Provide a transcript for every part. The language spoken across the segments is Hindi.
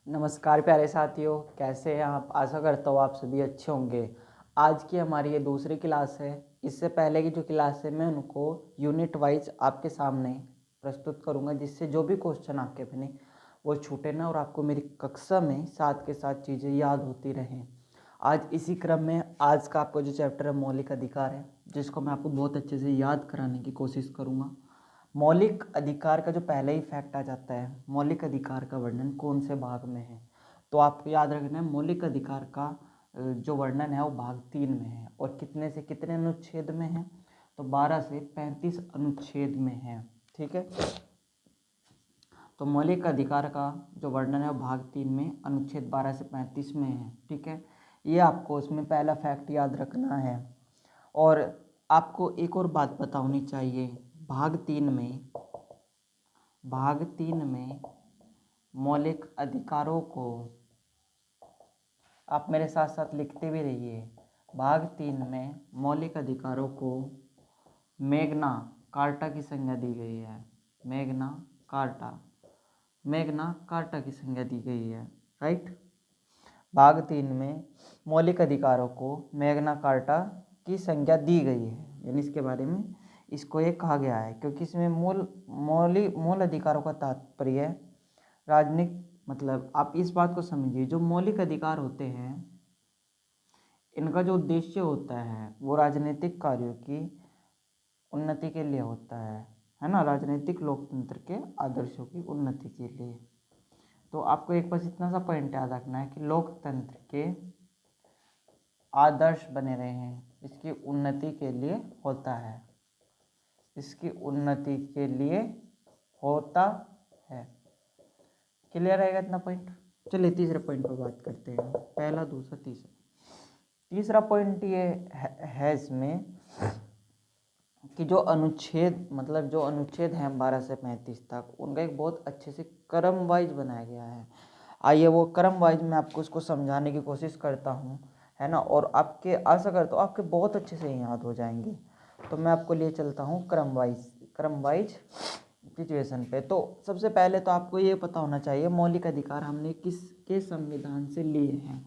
नमस्कार प्यारे साथियों, कैसे हैं आप। आशा करता हूँ आप सभी अच्छे होंगे। आज की हमारी ये दूसरी क्लास है। इससे पहले की जो क्लास है मैं उनको यूनिट वाइज आपके सामने प्रस्तुत करूँगा, जिससे जो भी क्वेश्चन आपके बने वो छूटे ना और आपको मेरी कक्षा में साथ के साथ चीज़ें याद होती रहें। आज इसी क्रम में आज का आपका जो चैप्टर है मौलिक अधिकार है, जिसको मैं आपको बहुत अच्छे से याद कराने की कोशिश करूँगा। मौलिक अधिकार का जो पहले ही फैक्ट आ जाता है, मौलिक अधिकार का वर्णन कौन से भाग में है, तो आपको याद रखना है मौलिक अधिकार का जो वर्णन है वो भाग 3 में है। और कितने से कितने अनुच्छेद में है, तो 12 से 35 अनुच्छेद में है। ठीक है, तो मौलिक अधिकार का जो वर्णन है वो भाग 3 में अनुच्छेद 12 से 35 में है। ठीक है, ये आपको उसमें पहला फैक्ट याद रखना है। और आपको एक और बात पता होनी चाहिए, भाग तीन में मौलिक अधिकारों को आप मेरे साथ साथ लिखते भी रहिए। भाग 3 में मौलिक अधिकारों को मैग्ना कार्टा की संज्ञा दी गई है। मैग्ना कार्टा की संज्ञा दी गई है। राइट, भाग 3 में मौलिक अधिकारों को मैग्ना कार्टा की संज्ञा दी गई है, यानी इसके बारे में इसको ये कहा गया है, क्योंकि इसमें मूल अधिकारों का तात्पर्य राजनीतिक, मतलब आप इस बात को समझिए, जो मौलिक अधिकार होते हैं इनका जो उद्देश्य होता है वो राजनीतिक कार्यों की उन्नति के लिए होता है ना, राजनीतिक लोकतंत्र के आदर्शों की उन्नति के लिए। तो आपको एक बस इतना सा पॉइंट याद रखना है कि लोकतंत्र के आदर्श बने रहे हैं, इसकी उन्नति के लिए होता है, इसकी उन्नति के लिए होता है। क्लियर रहेगा इतना पॉइंट। चलिए तीसरे पॉइंट पर बात करते हैं। पहला, दूसरा, तीसरा पॉइंट ये है इसमें कि जो अनुच्छेद हैं 12 से 35 तक, उनका एक बहुत अच्छे से क्रम वाइज बनाया गया है। आइए वो क्रम वाइज मैं आपको उसको समझाने की कोशिश करता हूँ, है ना, और आपके आशा करता हूँ आपके बहुत अच्छे से याद हो जाएंगे। तो मैं आपको लिए चलता हूँ क्रम वाइज सिचुएशन पे। तो सबसे पहले तो आपको ये पता होना चाहिए मौलिक अधिकार हमने किसके संविधान से लिए हैं।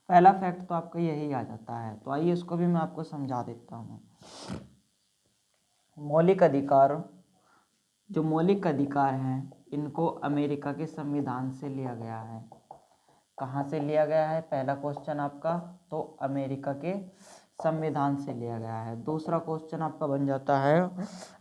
पहला फैक्ट तो आपको यही आ जाता है। तो आइए इसको भी मैं आपको समझा देता हूँ। मौलिक अधिकार हैं इनको अमेरिका के संविधान से लिया गया है। कहाँ से लिया गया है, पहला क्वेश्चन आपका, तो अमेरिका के संविधान से लिया गया है। दूसरा क्वेश्चन आपका बन जाता है,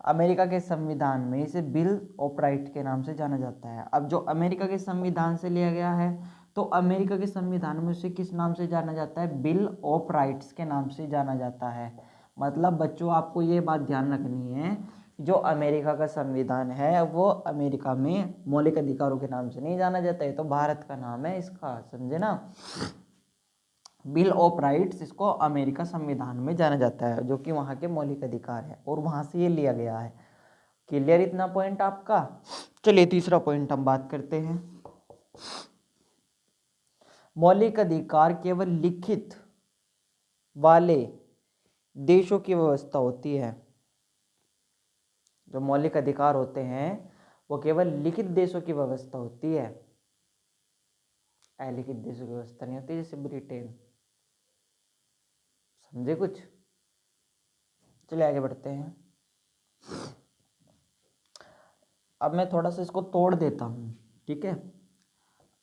अमेरिका के संविधान में इसे बिल ऑफ राइट के नाम से जाना जाता है। अब जो अमेरिका के संविधान से लिया गया है, तो अमेरिका के संविधान में उसे किस नाम से जाना जाता है, बिल ऑफ राइट्स के नाम से जाना जाता है। मतलब बच्चों आपको ये बात ध्यान रखनी है, जो अमेरिका का संविधान है वो अमेरिका में मौलिक अधिकारों के नाम से नहीं जाना जाता है, तो भारत का नाम है इसका, समझे ना। बिल ऑफ राइट्स इसको अमेरिका संविधान में जाना जाता है, जो कि वहाँ के मौलिक अधिकार है, और वहाँ से ये लिया गया है। क्लियर इतना पॉइंट आपका। चलिए तीसरा पॉइंट हम बात करते हैं। मौलिक अधिकार केवल लिखित वाले देशों की व्यवस्था होती है। जो मौलिक अधिकार होते हैं वो केवल लिखित देशों की व्यवस्था होती है, अलिखित देशों की व्यवस्था नहीं होती, जैसे ब्रिटेन। समझे कुछ। चलिए आगे बढ़ते हैं। अब मैं थोड़ा सा इसको तोड़ देता हूँ, ठीक है।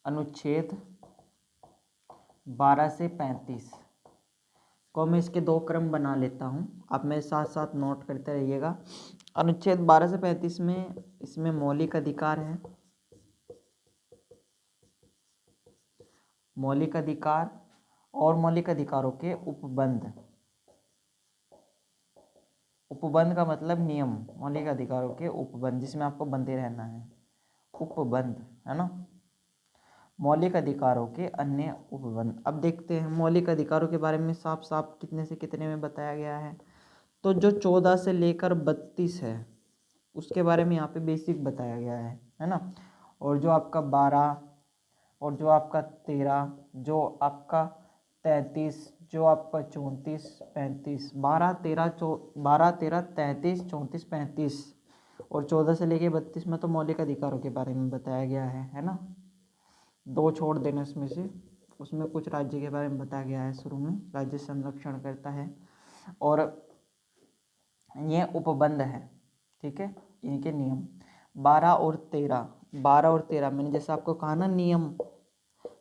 अनुच्छेद 12 से 35 को मैं इसके दो क्रम बना लेता हूँ, आप मेरे साथ साथ नोट करते रहिएगा। अनुच्छेद 12 से 35 में इसमें मौलिक अधिकार है, मौलिक अधिकार और मौलिक अधिकारों के उपबंध। उपबंध का मतलब नियम, मौलिक अधिकारों के उपबंध जिसमें आपको बंधे रहना है, उपबंध, है ना। मौलिक अधिकारों के अन्य उपबंध। अब देखते हैं मौलिक अधिकारों के बारे में साफ साफ कितने से कितने में बताया गया है। तो जो 14 से लेकर 32 है उसके बारे में यहाँ पे बेसिक बताया गया है ना। और जो आपका 12 और जो आपका 13, जो आपका 33, जो आपका 34, 35, 12, 13, 33, 34, 35 और 14 से लेके 32 में तो मौलिक अधिकारों के बारे में बताया गया है ना। दो छोड़ देना इसमें से। उसमें कुछ राज्य के बारे में बताया गया है शुरू में, राज्य संरक्षण करता है, और ये उपबंध है, ठीक है। इनके नियम 12 और 13 मैंने जैसे आपको कहा ना नियम,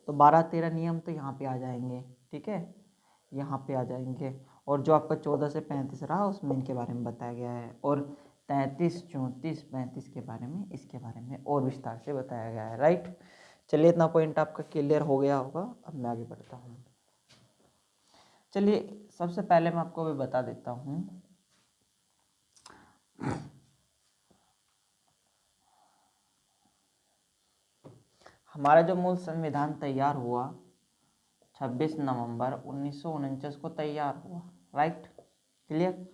तो 12-13 नियम तो यहाँ पे आ जाएंगे, ठीक है, यहाँ पे आ जाएंगे। और जो आपका 14 से 35 रहा उसमें इनके बारे में बताया गया है, और 33, 34, 35 के बारे में, इसके बारे में और विस्तार से बताया गया है, राइट। चलिए इतना पॉइंट आपका क्लियर हो गया होगा। अब मैं आगे बढ़ता हूँ। चलिए सबसे पहले मैं आपको भी बता देता हूँ, हमारा जो मूल संविधान तैयार हुआ 26 नवंबर 1949 को तैयार हुआ, राइट, क्लियर।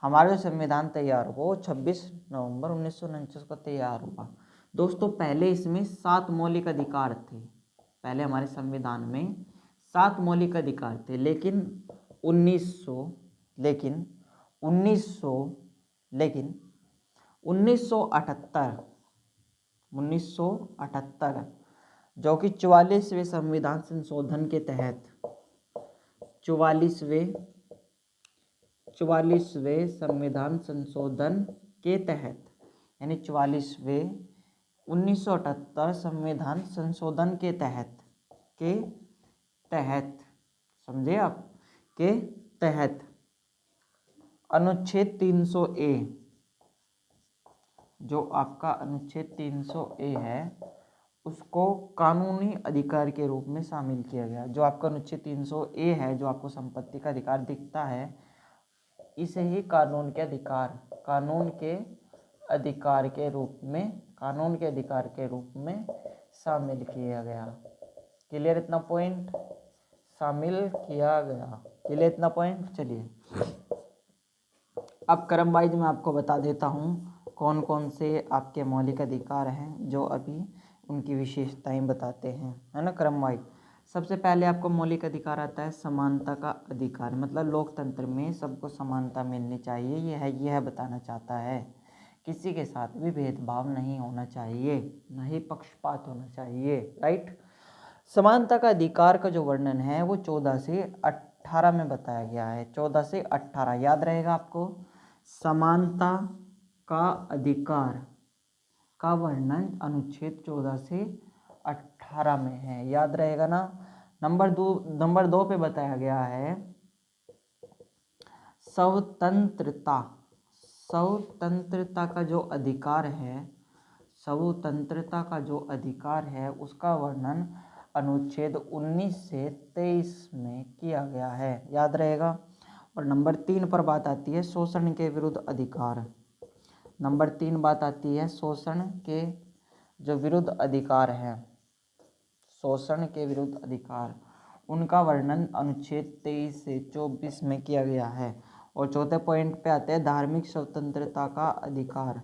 हमारा जो संविधान तैयार हुआ वो 26 नवंबर 1949 को तैयार हुआ। दोस्तों पहले इसमें 7 मौलिक अधिकार थे, पहले हमारे संविधान में 7 मौलिक अधिकार थे, लेकिन 1978 जो कि 44वें संविधान संशोधन के तहत 44वें संविधान संशोधन के तहत, यानी 44वें 1978 संविधान संशोधन के तहत समझे आप, के तहत अनुच्छेद 300A, जो आपका अनुच्छेद 300A है उसको कानूनी अधिकार के रूप में शामिल किया गया। जो आपका अनुच्छेद 300A है, जो आपको संपत्ति का अधिकार दिखता है, इसे ही कानून के अधिकार के रूप में शामिल किया गया। क्लियर इतना पॉइंट, शामिल किया गया, क्लियर इतना पॉइंट। चलिए अब क्रम वाइज मैं आपको बता देता हूँ कौन कौन से आपके मौलिक अधिकार हैं, जो अभी उनकी विशेषताएं बताते हैं, है ना, क्रम वाइज। सबसे पहले आपको मौलिक अधिकार आता है समानता का अधिकार, मतलब लोकतंत्र में सबको समानता मिलनी चाहिए, यह बताना चाहता है। किसी के साथ भी भेदभाव नहीं होना चाहिए, न ही पक्षपात होना चाहिए, राइट। समानता का अधिकार का जो वर्णन है वो 14 से 18 में बताया गया है। 14 से 18 याद रहेगा आपको। समानता का अधिकार का वर्णन अनुच्छेद 14 से 18 में है, याद रहेगा ना। नंबर 2 पे बताया गया है स्वतंत्रता का जो अधिकार है, स्वतंत्रता का जो अधिकार है उसका वर्णन अनुच्छेद 19 से 23 में किया गया है, याद रहेगा। और नंबर 3 पर बात आती है शोषण के विरुद्ध अधिकार। नंबर 3 बात आती है शोषण के जो विरुद्ध अधिकार है, शोषण के विरुद्ध अधिकार, उनका वर्णन अनुच्छेद 23 से 24 में किया गया है। और चौथे पॉइंट पे आते हैं धार्मिक स्वतंत्रता का अधिकार,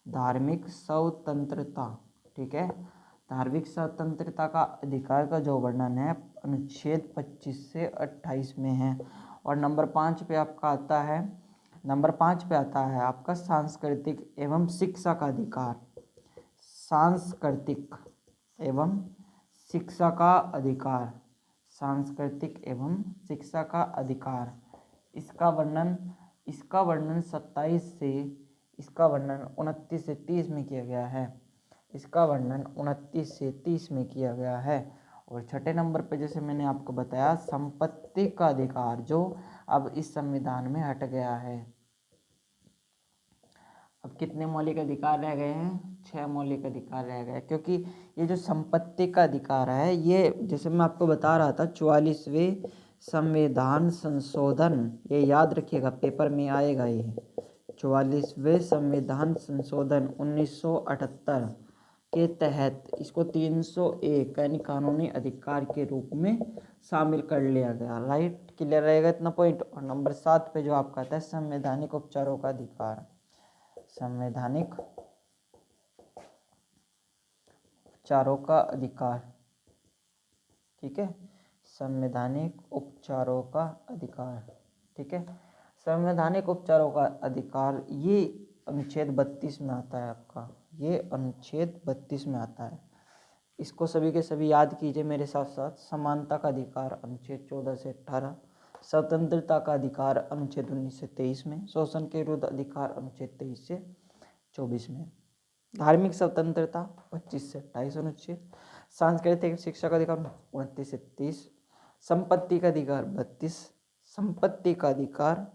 धार्मिक स्वतंत्रता, ठीक है, धार्मिक स्वतंत्रता का अधिकार का जो वर्णन है अनुच्छेद 25 से 28 में है। और नंबर 5 पे आता है आपका सांस्कृतिक एवं शिक्षा का अधिकार, सांस्कृतिक एवं शिक्षा का अधिकार, सांस्कृतिक एवं शिक्षा का अधिकार। इसका वर्णन 29 से 30 में किया गया है, इसका वर्णन 29 से 30 में किया गया है। और छठे नंबर पे जैसे मैंने आपको बताया संपत्ति का अधिकार, जो अब इस संविधान में हट गया है। अब कितने मौलिक अधिकार रह गए हैं? 6 मौलिक अधिकार रह गए, क्योंकि ये जो संपत्ति का अधिकार है ये जैसे मैं आपको बता रहा था 44वें संविधान संशोधन, ये याद रखिएगा पेपर में आएगा, ये 44वें संविधान संशोधन 1978 के तहत इसको 301 यानी कानूनी अधिकार के रूप में शामिल कर लिया गया, राइट, क्लियर रहेगा इतना पॉइंट। और नंबर 7 पे जो आपका आता है संवैधानिक उपचारों का अधिकार, संवैधानिक उपचारों का अधिकार, ठीक है, संवैधानिक उपचारों का अधिकार, ठीक है, संवैधानिक उपचारों का अधिकार ये अनुच्छेद 32 में आता है आपका, ये अनुच्छेद 32 में आता है, इसको सभी के सभी याद कीजिए मेरे साथ साथ। समानता का अधिकार अनुच्छेद 14 से 18, स्वतंत्रता का अधिकार अनुच्छेद 19 से 23 में, शोषण के विरुद्ध अधिकार अनुच्छेद 23 से 24 में, धार्मिक स्वतंत्रता 25 से 28 अनुच्छेद, सांस्कृतिक शिक्षा का अधिकार 29 से 30, संपत्ति का अधिकार 32, संपत्ति का अधिकार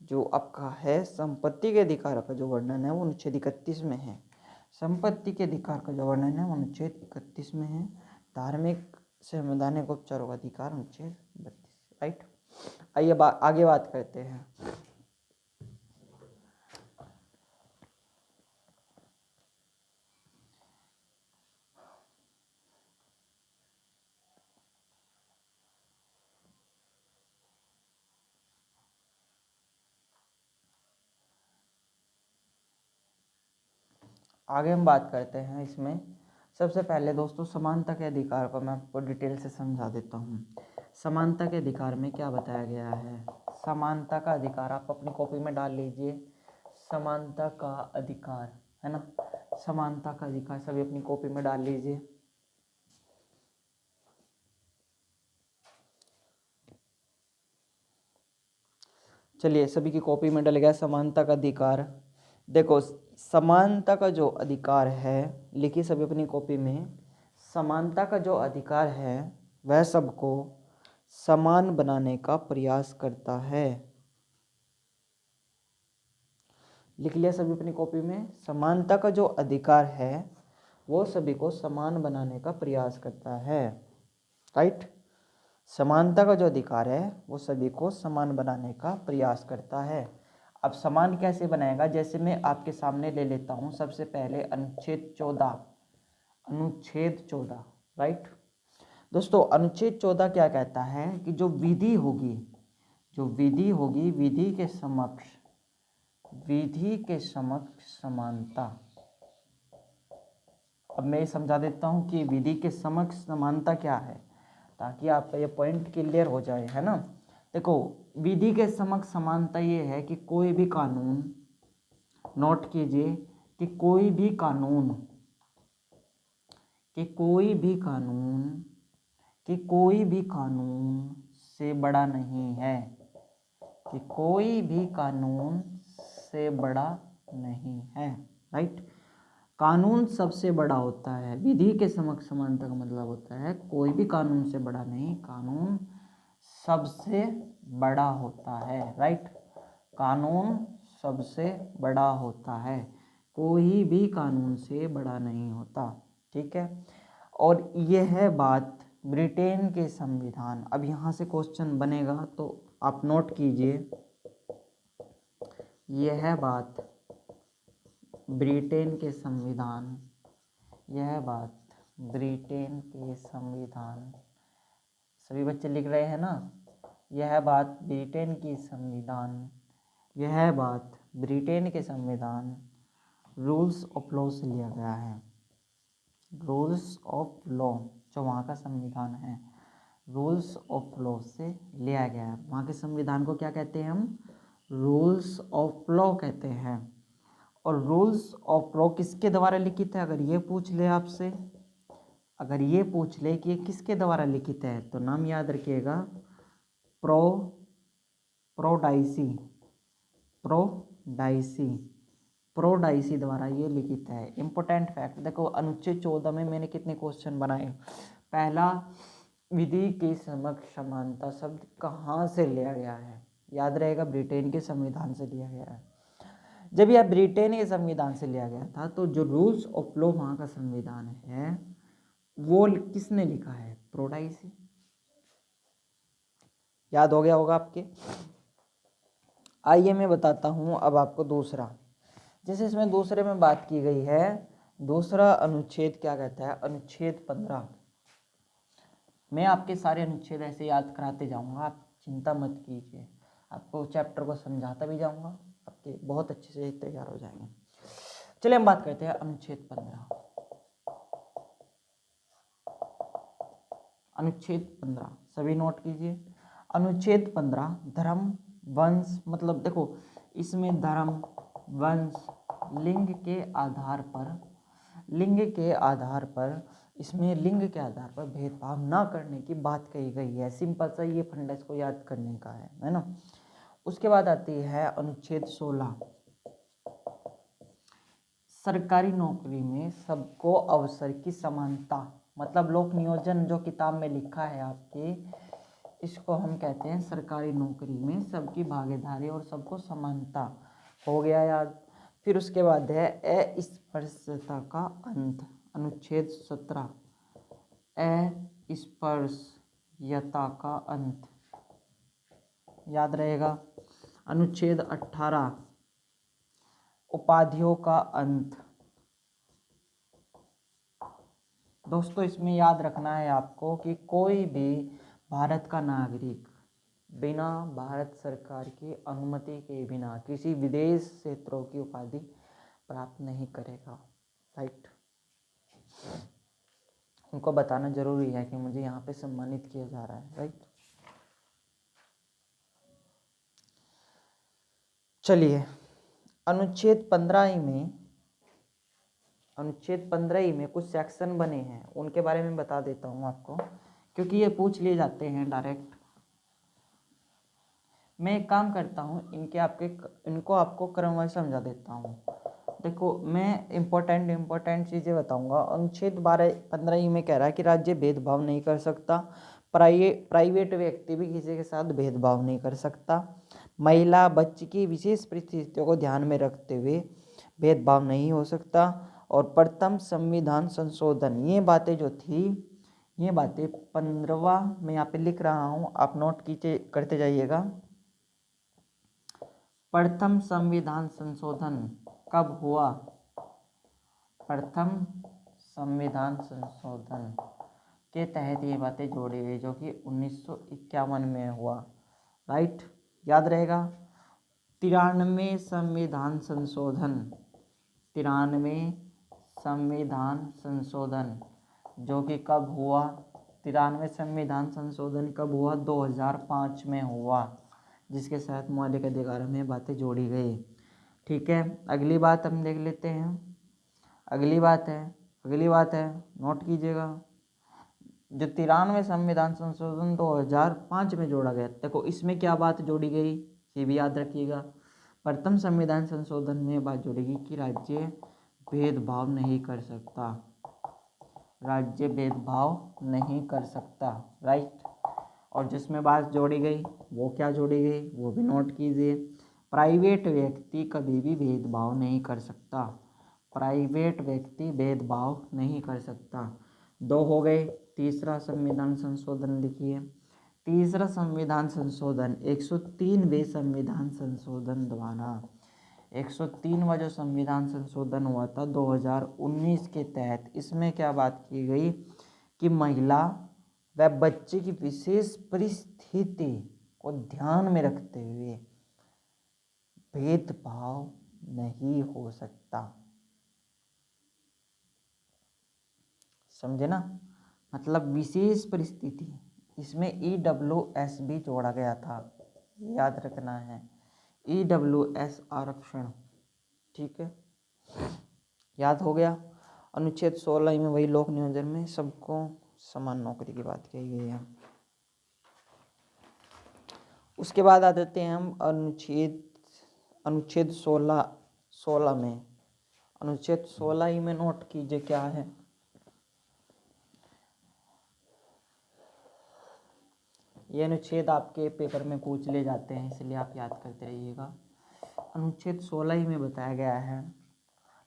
जो आपका है, संपत्ति के अधिकार का जो वर्णन है वो अनुच्छेद 31 में है। संपत्ति के अधिकार का जो वर्णन है वो अनुच्छेद 31 में है। धार्मिक संवैधानिक उपचारों का अधिकार अनुच्छेद 32। राइट, आइए आगे बात करते हैं। आगे हम बात करते हैं इसमें। सबसे पहले दोस्तों समानता के अधिकार को मैं आपको डिटेल से समझा देता हूँ। समानता के अधिकार में क्या बताया गया है। समानता का अधिकार आप अपनी कॉपी में डाल लीजिए। समानता का अधिकार है ना, समानता का अधिकार सभी अपनी कॉपी में डाल लीजिए। चलिए, सभी की कॉपी में डल गया समानता का अधिकार। देखो, समानता का जो अधिकार है, लिखिए सभी अपनी कॉपी में। समानता का जो अधिकार है वह सबको समान बनाने का प्रयास करता है। लिख लिया सभी अपनी कॉपी में। समानता का जो अधिकार है वो सभी को समान बनाने का प्रयास करता है। राइट, समानता का जो अधिकार है वो सभी को समान बनाने का प्रयास करता है। अब समान कैसे बनाएगा, जैसे मैं आपके सामने ले लेता हूँ। सबसे पहले अनुच्छेद 14, अनुच्छेद 14। राइट दोस्तों, अनुच्छेद 14 क्या कहता है कि जो विधि होगी, जो विधि होगी, विधि के समक्ष समानता। अब मैं समझा देता हूँ कि विधि के समक्ष समानता क्या है, ताकि आपका ये पॉइंट क्लियर हो जाए, है ना। देखो, विधि के समक्ष समानता ये है कि कोई भी कानून, नोट कीजिए कि कोई भी कानून, कि कोई भी कानून, कि कोई भी कानून से बड़ा नहीं है, कि कोई भी कानून से बड़ा नहीं है। राइट, कानून सबसे बड़ा होता है। विधि के समक्ष समानता का मतलब होता है कोई भी कानून से बड़ा नहीं, कानून सबसे बड़ा होता है। राइट, कानून सबसे बड़ा होता है, कोई भी कानून से बड़ा नहीं होता। ठीक है, और यह है बात ब्रिटेन के संविधान। अब यहाँ से क्वेश्चन बनेगा तो आप नोट कीजिए। यह है बात ब्रिटेन के संविधान, यह बात ब्रिटेन के संविधान। सभी बच्चे लिख रहे हैं ना। यह बात ब्रिटेन की संविधान, यह बात ब्रिटेन के संविधान रूल्स ऑफ लॉ से लिया गया है। रूल्स ऑफ लॉ जो वहाँ का संविधान है, रूल्स ऑफ लॉ से लिया गया है। वहाँ के संविधान को क्या कहते हैं हम, रूल्स ऑफ लॉ कहते हैं। और रूल्स ऑफ लॉ किसके द्वारा लिखित है, अगर ये पूछ ले आपसे, अगर ये पूछ ले कि ये किसके द्वारा लिखित है, तो नाम याद रखिएगा, प्रोडाइसी, प्रोडाइसी द्वारा ये लिखित है। इंपॉर्टेंट फैक्ट देखो, अनुच्छेद 14 में मैंने कितने क्वेश्चन बनाए। पहला, विधि के समक्ष समानता शब्द कहाँ से लिया गया है, याद रहेगा, ब्रिटेन के संविधान से लिया गया है। जब यह ब्रिटेन के संविधान से लिया गया था, तो जो रूल्स ऑफ लॉ वहाँ का संविधान है वो किसने लिखा है, प्रोडाइसी। याद हो गया होगा आपके। आइए मैं बताता हूँ अब आपको दूसरा। जैसे इसमें दूसरे में बात की गई है, दूसरा अनुच्छेद क्या कहता है, अनुच्छेद 15। मैं आपके सारे अनुच्छेद ऐसे याद कराते जाऊंगा, आप चिंता मत कीजिए, आपको चैप्टर को समझाता भी जाऊंगा, आपके बहुत अच्छे से तैयार हो जाएंगे। चलिए हम बात करते हैं अनुच्छेद 15। अनुच्छेद 15 सभी नोट कीजिए। अनुच्छेद 15 धर्म, वंश, मतलब देखो इसमें धर्म, वंश, लिंग के आधार पर इसमें लिंग के आधार पर भेदभाव ना करने की बात कही गई है। सिंपल सा ये फंडा इसको याद करने का है ना। उसके बाद आती है अनुच्छेद 16, सरकारी नौकरी में सबको अवसर की समानता। मतलब लोक नियोजन जो किताब में लिखा है आपके, इसको हम कहते हैं सरकारी नौकरी में सबकी भागीदारी और सबको समानता। हो गया याद। फिर उसके बाद है अस्पृश्यता का अंत, अनुच्छेद 17, अस्पृश्यता का अंत याद रहेगा। अनुच्छेद 18, उपाधियों का अंत। दोस्तों इसमें याद रखना है आपको कि कोई भी भारत का नागरिक बिना भारत सरकार की अनुमति के बिना किसी विदेश क्षेत्रों की उपाधि प्राप्त नहीं करेगा। राइट, उनको बताना जरूरी है कि मुझे यहाँ पे सम्मानित किया जा रहा है। राइट, चलिए अनुच्छेद 15 में कुछ सेक्शन बने हैं, उनके बारे में बता देता हूँ आपको, क्योंकि ये पूछ लिए जाते हैं डायरेक्ट। मैं एक काम करता हूँ, इनको आपको क्रमवार समझा देता हूँ। देखो मैं इम्पोर्टेंट चीज़ें बताऊँगा। अनुच्छेद 15 में कह रहा है कि राज्य भेदभाव नहीं कर सकता, प्राइवेट व्यक्ति भी किसी के साथ भेदभाव नहीं कर सकता, महिला बच्चे की विशेष परिस्थितियों को ध्यान में रखते हुए भेदभाव नहीं हो सकता, और प्रथम संविधान संशोधन, ये बातें जो थी, ये बातें 15वां मैं यहाँ पे लिख रहा हूँ, आप नोट करते जाइएगा। प्रथम संविधान संशोधन कब हुआ? प्रथम संविधान संशोधन के तहत ये बातें जोड़ी गई, जो कि 1951 में हुआ। राइट, याद रहेगा। 93 संविधान संशोधन जो कि कब हुआ? 93 संविधान संशोधन कब हुआ? 2005 में हुआ, जिसके साथ मौलिक अधिकारों में बातें जोड़ी गई। ठीक है, अगली बात हम देख लेते हैं। अगली बात है, नोट कीजिएगा। जो 93 संविधान संशोधन 2005 में जोड़ा गया, देखो इसमें क्या बात जोड़ी गई, ये भी याद रखिएगा। प्रथम संविधान संशोधन में बात जोड़ेगी कि राज्य भेदभाव नहीं कर सकता, राज्य भेदभाव नहीं कर सकता। राइट, और जिसमें बात जोड़ी गई वो क्या जोड़ी गई, वो भी नोट कीजिए। प्राइवेट व्यक्ति कभी भी भेदभाव नहीं कर सकता, प्राइवेट व्यक्ति भेदभाव नहीं कर सकता। 2 हो गए। तीसरा संविधान संशोधन लिखिए। तीसरा संविधान संशोधन 103वें संविधान संशोधन द्वारा, 103वां जो संविधान संशोधन हुआ था 2019 के तहत, इसमें क्या बात की गई कि महिला व बच्चे की विशेष परिस्थिति को ध्यान में रखते हुए भेदभाव नहीं हो सकता। समझे ना, मतलब विशेष परिस्थिति, इसमें EWS भी जोड़ा गया था, याद रखना है, EWS आरक्षण। ठीक है, याद हो गया। अनुच्छेद 16 में वही लोक नियोजन में सबको समान नौकरी की बात कही गई है। उसके बाद आ जाते हैं हम अनुच्छेद 16 में। अनुच्छेद 16 ही में नोट कीजिए क्या है। ये अनुच्छेद आपके पेपर में पूछ ले जाते हैं, इसलिए आप याद करते रहिएगा। अनुच्छेद 16 ही में बताया गया है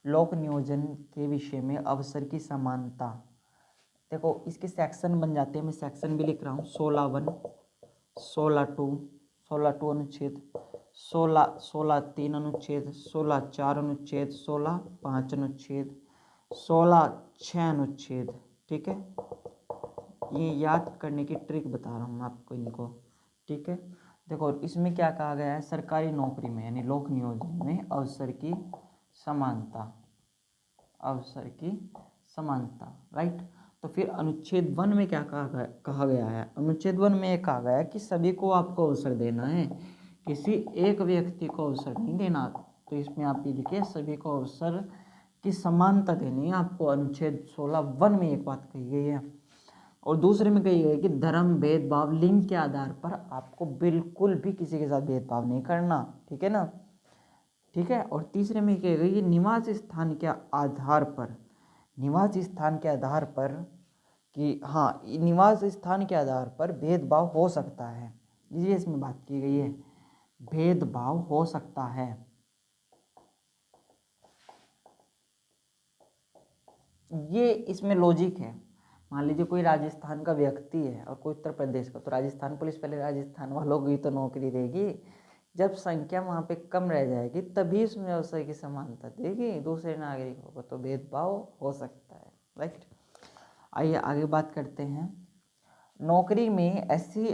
लोक नियोजन के विषय में अवसर की समानता। देखो इसके सेक्शन बन जाते हैं, मैं सेक्शन भी लिख रहा हूँ। 16(1), 16(2), 16(2) अनुच्छेद, 16(3) अनुच्छेद, 16(4) अनुच्छेद, 16(5) अनुच्छेद, 16(6) अनुच्छेद। ठीक है, ये याद करने की ट्रिक बता रहा हूँ आपको इनको। ठीक है, देखो इसमें क्या कहा गया है, सरकारी नौकरी में यानी लोक नियोजन में अवसर की समानता, अवसर की समानता। राइट, तो फिर अनुच्छेद 1 में क्या कहा गया है? अनुच्छेद 1 में कहा गया है कि सभी को आपको अवसर देना है, किसी एक व्यक्ति को अवसर नहीं देना। तो इसमें आप ये लिखिए, सभी को अवसर कि समानता देनी है आपको। अनुच्छेद 16(1) में एक बात कही गई है, और दूसरे में कही गई है कि धर्म, भेदभाव, लिंग के आधार पर आपको बिल्कुल भी किसी के साथ भेदभाव नहीं करना, ठीक है ना, ठीक है। और तीसरे में कही गई कि निवास स्थान के आधार पर, निवास स्थान के आधार पर, कि हाँ निवास स्थान के आधार पर भेदभाव हो सकता है, ये इसमें बात की गई है, भेदभाव हो सकता है। ये इसमें लॉजिक है। मान लीजिए कोई राजस्थान का व्यक्ति है और कोई उत्तर प्रदेश का, तो राजस्थान पुलिस पहले राजस्थान वालों को ही तो नौकरी देगी। जब संख्या वहाँ पे कम रह जाएगी तभी उसमें अवसर की समानता देगी, दूसरे नागरिकों को तो भेदभाव हो सकता है, राइट। आइए आगे बात करते हैं। नौकरी में SC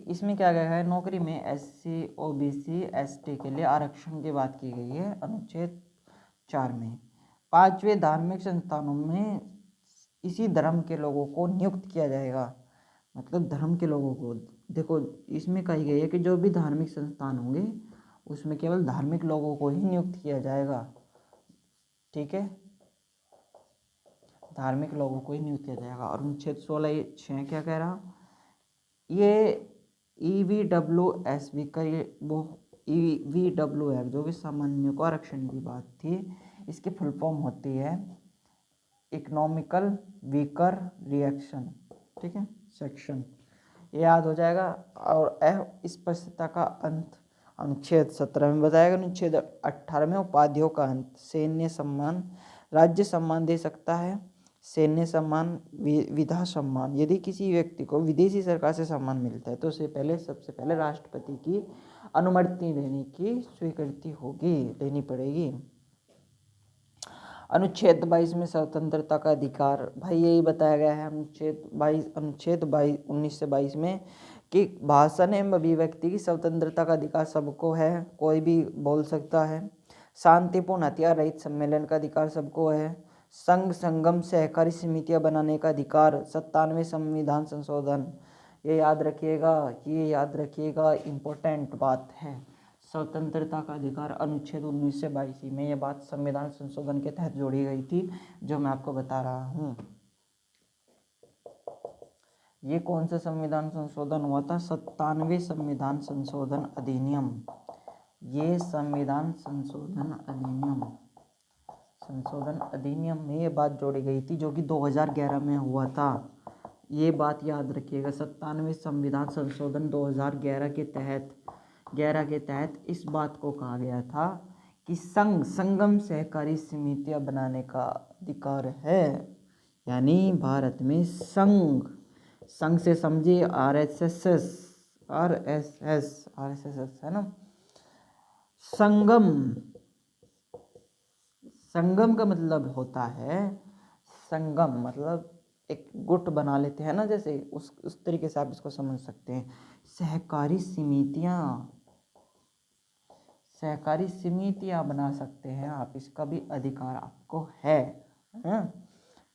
इसमें क्या गया है, नौकरी में SC OBC ST के लिए आरक्षण की बात की गई है अनुच्छेद 4 में। 5वें धार्मिक संस्थानों में इसी धर्म के लोगों को नियुक्त किया जाएगा, मतलब धर्म के लोगों को। देखो इसमें कही गई है कि जो भी धार्मिक संस्थान होंगे उसमें केवल धार्मिक लोगों को ही नियुक्त किया जाएगा, ठीक है, धार्मिक लोगों को ही नियुक्त किया जाएगा। और अनुच्छेद 16(6) क्या कह रहा, ये EWSB का ये वो EWF जो कि सामान्य को आरक्षण की बात थी, इसकी फुल फॉर्म होती है इकोनॉमिकल वीकर रिएक्शन, ठीक है, सेक्शन, ये याद हो जाएगा। और अस्पृश्यता का अंत अनुच्छेद 17 में बताया गया। अनुच्छेद 18 में उपाधियों का अंत, सैन्य सम्मान, राज्य सम्मान दे सकता है, सैन्य सम्मान, विधा सम्मान। यदि किसी व्यक्ति को विदेशी सरकार से सम्मान मिलता है तो उसे सबसे पहले राष्ट्रपति की अनुमति लेने की स्वीकृति होगी, लेनी पड़ेगी। अनुच्छेद 22 में स्वतंत्रता का अधिकार, भाई यही बताया गया है अनुच्छेद 22 19 से 22 में कि भाषण एवं अभिव्यक्ति की स्वतंत्रता का अधिकार सबको है, कोई भी बोल सकता है। शांतिपूर्ण हथियार रहित सम्मेलन का अधिकार सबको है। संघ संगम सहकारी समितियां बनाने का अधिकार, 97वें संविधान संशोधन, ये याद रखिएगा, इम्पोर्टेंट बात है। स्वतंत्रता का अधिकार अनुच्छेद 19 से 22 में ये बात संविधान संशोधन के तहत जोड़ी गई थी, जो मैं आपको बता रहा हूँ। ये कौन सा संविधान संशोधन हुआ था, 97वें संविधान संशोधन अधिनियम। ये संविधान संशोधन अधिनियम में ये बात जोड़ी गई थी, जो कि 2011 में हुआ था। ये बात याद रखिएगा, 97वें संविधान संशोधन 2011 के तहत इस बात को कहा गया था कि संगम सहकारी समितियां बनाने का अधिकार है। यानी भारत में संघ से समझिए RSS है ना। संगम का मतलब होता है, संगम मतलब एक गुट बना लेते हैं ना, जैसे उस तरीके से आप इसको समझ सकते हैं। सहकारी समितियां बना सकते हैं आप, इसका भी अधिकार आपको है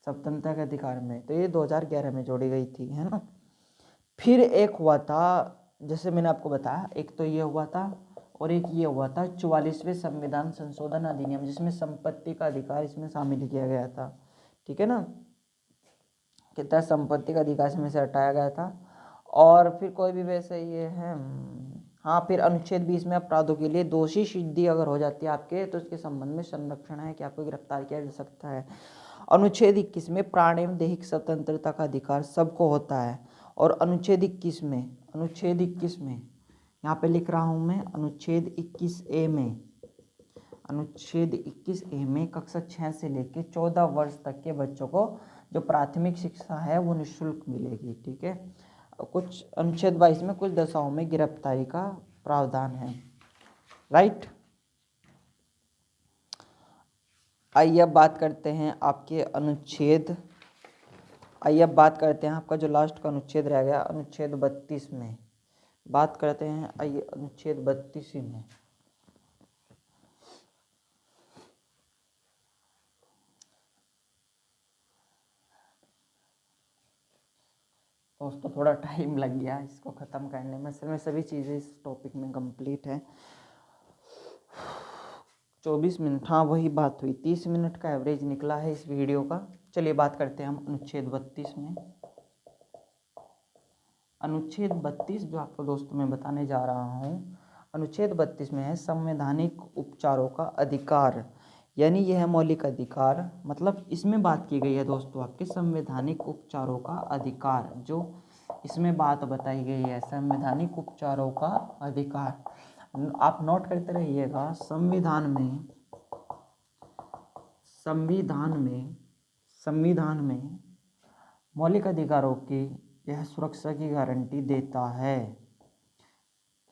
स्वतंत्रता के अधिकार में। तो ये 2011 में जोड़ी गई थी, है ना। फिर एक हुआ था, जैसे मैंने आपको बताया, एक तो ये हुआ था और एक ये हुआ था 44वें संविधान संशोधन अधिनियम, जिसमें संपत्ति का अधिकार इसमें शामिल किया गया था, ठीक है ना। कितना संपत्ति का अधिकार इसमें से हटाया गया था। और फिर कोई भी वैसे ये है, हाँ, फिर अनुच्छेद 20 में अपराधों के लिए दोषी सिद्धि अगर हो जाती है आपके, तो उसके संबंध में संरक्षण है कि आपको गिरफ्तार किया जा सकता है। अनुच्छेद 21 में प्राण एवं दैहिक स्वतंत्रता का अधिकार सबको होता है। और अनुच्छेद 21 में यहाँ पे लिख रहा हूँ मैं, अनुच्छेद 21A में कक्षा 6 से लेकर 14 वर्ष तक के बच्चों को जो प्राथमिक शिक्षा है वो निःशुल्क मिलेगी, ठीक है। कुछ अनुच्छेद 22 में कुछ दशाओं में गिरफ्तारी का प्रावधान है, राइट। आइए अब बात करते हैं आपका जो लास्ट का अनुच्छेद रह गया, अनुच्छेद 32 में बात करते हैं। आइए अनुच्छेद 32 में दोस्तों थोड़ा टाइम लग गया इसको ख़त्म करने में, असल में सभी चीज़ें इस टॉपिक में कंप्लीट है। 24 मिनट, हाँ वही बात हुई, 30 मिनट का एवरेज निकला है इस वीडियो का। चलिए बात करते हैं हम अनुच्छेद 32 में। अनुच्छेद 32 जो आपको दोस्तों मैं बताने जा रहा हूँ, अनुच्छेद 32 में है संवैधानिक उपचारों का अधिकार, यानी यह है मौलिक अधिकार। मतलब इसमें बात की गई है दोस्तों आपके संवैधानिक उपचारों का अधिकार, जो इसमें बात बताई गई है संवैधानिक उपचारों का अधिकार। आप नोट करते रहिएगा, संविधान में मौलिक अधिकारों की यह सुरक्षा की गारंटी देता है,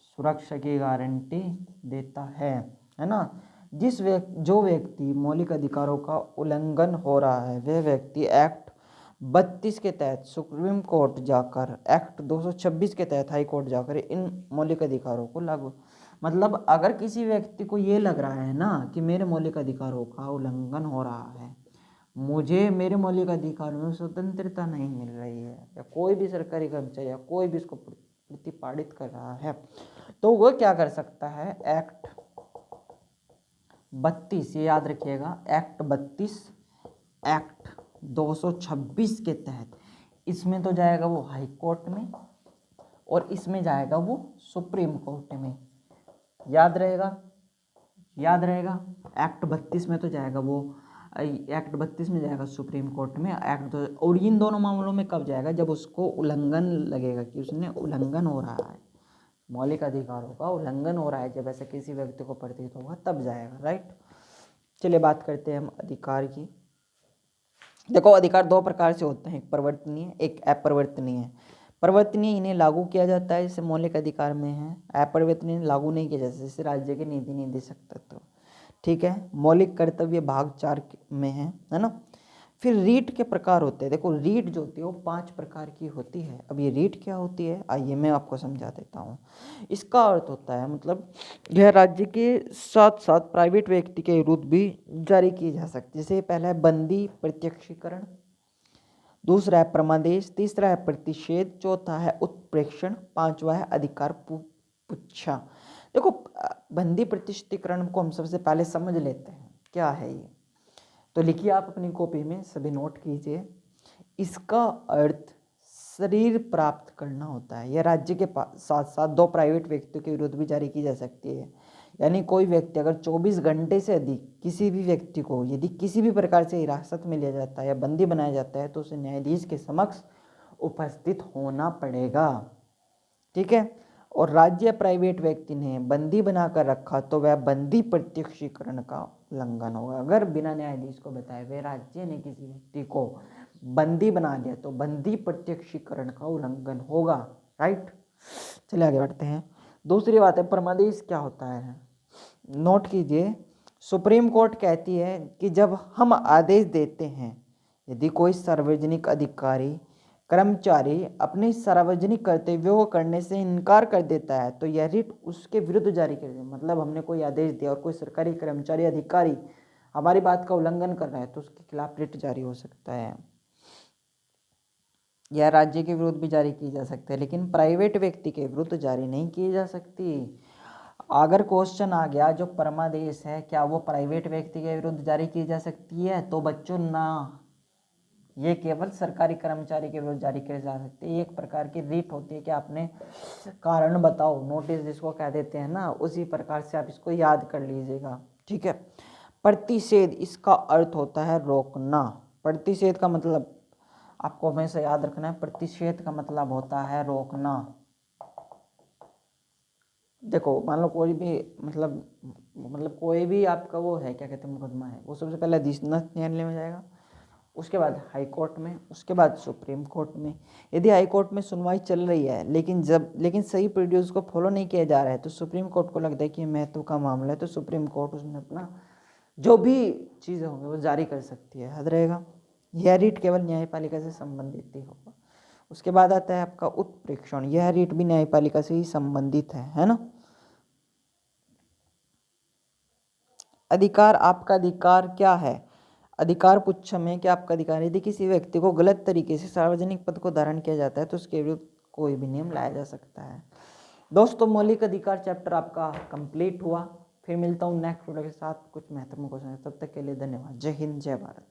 सुरक्षा की गारंटी देता है ना। जो व्यक्ति मौलिक अधिकारों का उल्लंघन हो रहा है, वह व्यक्ति एक्ट 32 के तहत सुप्रीम कोर्ट जाकर, एक्ट 226 के तहत हाई कोर्ट जाकर इन मौलिक अधिकारों को लागू, मतलब अगर किसी व्यक्ति को ये लग रहा है ना कि मेरे मौलिक अधिकारों का उल्लंघन हो रहा है, मुझे मेरे मौलिक अधिकारों में स्वतंत्रता नहीं मिल रही है, या कोई भी सरकारी कर्मचारी या कोई भी इसको प्रतिपादित कर रहा है, तो वो क्या कर सकता है, एक्ट 32, ये याद रखिएगा, एक्ट 32, एक्ट 226 के तहत इसमें तो जाएगा वो हाई कोर्ट में और इसमें जाएगा वो सुप्रीम कोर्ट में। याद रहेगा एक्ट 32 में तो जाएगा वो, एक्ट 32 में जाएगा सुप्रीम कोर्ट में, और इन दोनों मामलों में कब जाएगा, जब उसको उल्लंघन लगेगा कि उसने उल्लंघन हो रहा है, मौलिक अधिकारों का उल्लंघन हो रहा है, जब ऐसा किसी व्यक्ति को प्रतीत होगा तब जाएगा, राइट। चलिए बात करते हैं हम अधिकार की। देखो अधिकार दो प्रकार से होते हैं, एक परिवर्तनीय एक अपरिवर्तनीय। परिवर्तनीय इन्हें लागू किया जाता है, जैसे मौलिक अधिकार में है। अपरिवर्तनीय लागू नहीं किया जाता, जैसे राज्य के नीति निर्देशक तत्व, ठीक है। मौलिक कर्तव्य भाग 4 में है ना। फिर रीट के प्रकार होते हैं। देखो रीट जो होती है वो 5 प्रकार की होती है। अब ये रीट क्या होती है, आइए मैं आपको समझा देता हूँ। इसका अर्थ होता है, मतलब यह राज्य के साथ साथ प्राइवेट व्यक्ति के विरुद्ध भी जारी की जा सकती है। जैसे पहला है बंदी प्रत्यक्षीकरण, दूसरा है परमादेश, तीसरा है प्रतिषेध, चौथा है उत्प्रेक्षण, पांचवा है अधिकार पुच्छा। देखो बंदी प्रतिष्ठीकरण को हम सबसे पहले समझ लेते हैं क्या है ये, तो लिखिए आप अपनी कॉपी में, सभी नोट कीजिए। इसका अर्थ शरीर प्राप्त करना होता है। यह राज्य के साथ साथ 2 प्राइवेट व्यक्तियों के विरुद्ध भी जारी की जा सकती है। यानी कोई व्यक्ति अगर 24 घंटे से अधिक किसी भी व्यक्ति को यदि किसी भी प्रकार से हिरासत में लिया जाता है या बंदी बनाया जाता है, तो उसे न्यायाधीश के समक्ष उपस्थित होना पड़ेगा, ठीक है। और राज्य प्राइवेट व्यक्ति ने बंदी बनाकर रखा तो वह बंदी प्रत्यक्षीकरण का उल्लंघन होगा। अगर बिना न्यायाधीश को बताए हुए राज्य ने किसी व्यक्ति को बंदी बना दिया तो बंदी प्रत्यक्षीकरण का उल्लंघन होगा, राइट। चलिए आगे बढ़ते हैं। दूसरी बात है परमादेश क्या होता है, नोट कीजिए। सुप्रीम कोर्ट कहती है कि जब हम आदेश देते हैं, यदि कोई सार्वजनिक अधिकारी कर्मचारी अपने सार्वजनिक कर्तव्यों को करने से इनकार कर देता है तो यह रिट उसके विरुद्ध जारी कर देती है। मतलब हमने कोई आदेश दिया और कोई सरकारी कर्मचारी अधिकारी हमारी बात का उल्लंघन कर रहा है तो उसके खिलाफ रिट जारी हो सकता है। यह राज्य के विरुद्ध भी जारी की जा सकती है, लेकिन प्राइवेट व्यक्ति के विरुद्ध जारी नहीं की जा सकती। अगर क्वेश्चन आ गया जो परमादेश है क्या वो प्राइवेट व्यक्ति के विरुद्ध जारी की जा सकती है, तो बच्चों ना, ये केवल सरकारी कर्मचारी के विरुद्ध जारी की जा सकती है। एक प्रकार की रीट होती है कि आपने कारण बताओ नोटिस जिसको कह देते हैं ना, उसी प्रकार से आप इसको याद कर लीजिएगा, ठीक है। प्रतिषेध इसका अर्थ होता है रोकना। प्रतिषेध का मतलब आपको हमेशा याद रखना है, प्रतिषेध का मतलब होता है रोकना। देखो मान लो कोई भी मतलब कोई भी आपका वो है क्या कहते हैं मुकदमा है, वो सबसे पहले अधीनस्थ न्यायालय में जाएगा, उसके बाद हाई कोर्ट में, उसके बाद सुप्रीम कोर्ट में। यदि हाई कोर्ट में सुनवाई चल रही है लेकिन सही प्रोड्यूस को फॉलो नहीं किया जा रहा है तो सुप्रीम कोर्ट को लगता है कि महत्व का मामला है, तो सुप्रीम कोर्ट उसमें अपना जो भी चीज़ें होंगी वो जारी कर सकती है, याद रहेगा। यह रीट केवल न्यायपालिका से संबंधित ही होगा। उसके बाद आता है आपका उत्प्रेक्षण, यह रीट भी न्यायपालिका से ही संबंधित है ना। अधिकार, आपका अधिकार क्या है, अधिकार पुच्छम में क्या आपका अधिकार, यदि किसी व्यक्ति को गलत तरीके से सार्वजनिक पद को धारण किया जाता है तो उसके विरुद्ध कोई भी नियम लाया जा सकता है। दोस्तों मौलिक अधिकार चैप्टर आपका कंप्लीट हुआ। फिर मिलता हूँ नेक्स्ट वीडियो के साथ कुछ महत्वपूर्ण क्वेश्चन। तब तक के लिए धन्यवाद। जय हिंद, जय भारत।